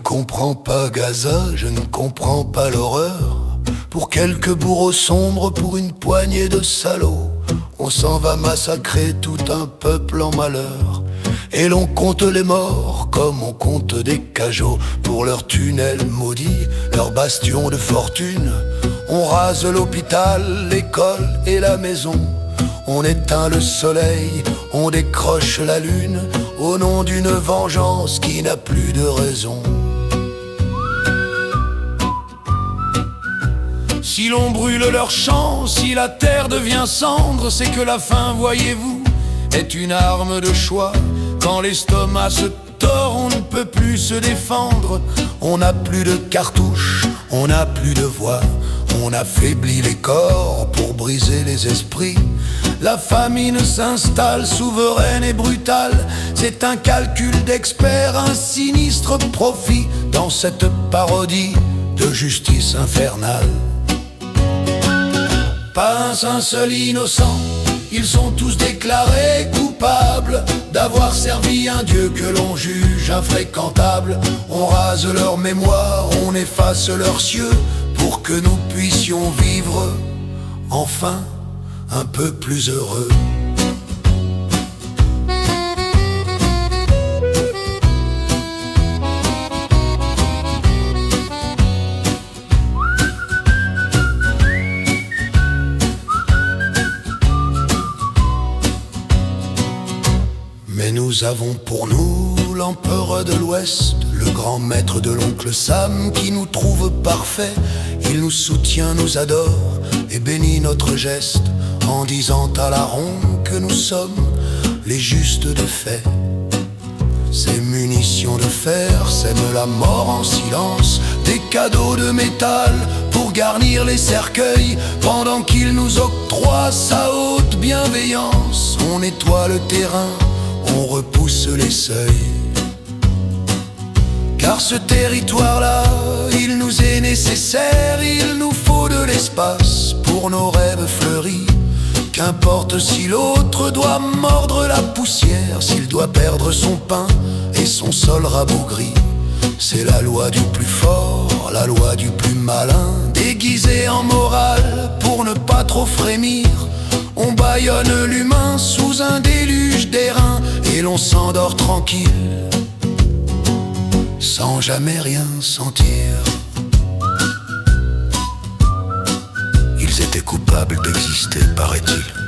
comprends pas Gaza, je ne comprends pas l'horreur. Pour quelques bourreaux sombres, pour une poignée de salauds, on s'en va massacrer tout un peuple en malheur. Et l'on compte les morts comme on compte des cajots. Pour leurs tunnels maudits, leurs bastions de fortune, on rase l'hôpital, l'école et la maison. On éteint le soleil, on décroche la lune, au nom d'une vengeance qui n'a plus de raison. Si l'on brûle leurs champs, si la terre devient cendre, c'est que la faim, voyez-vous, est une arme de choix. Quand l'estomac se tord, on ne peut plus se défendre. On n'a plus de cartouches, on n'a plus de voix. On affaiblit les corps pour briser les esprits. La famine s'installe souveraine et brutale. C'est un calcul d'experts, un sinistre profit dans cette parodie de justice infernale. Pas un seul innocent, ils sont tous déclarés coupables d'avoir servi un Dieu que l'on juge infréquentable. On rase leur mémoire, on efface leurs cieux, pour que nous puissions vivre enfin un peu plus heureux. Mais nous avons pour nous l'empereur de l'Ouest, le grand maître de l'oncle Sam qui nous trouve parfaits. Il nous soutient, nous adore et bénit notre geste en disant à la ronde que nous sommes les justes de fait. Ces munitions de fer sèment la mort en silence, des cadeaux de métal pour garnir les cercueils, pendant qu'il nous octroie sa haute bienveillance. On nettoie le terrain, on repousse les seuils. Car ce territoire-là, il nous est nécessaire, il nous faut de l'espace pour nos rêves fleuris. Qu'importe si l'autre doit mordre la poussière, s'il doit perdre son pain et son sol rabougri. C'est la loi du plus fort, la loi du plus malin, déguisée en morale pour ne pas trop frémir. On bâillonne l'humain sous un déluge d'airain et l'on s'endort tranquille, sans jamais rien sentir. Ils étaient coupables d'exister, paraît-il.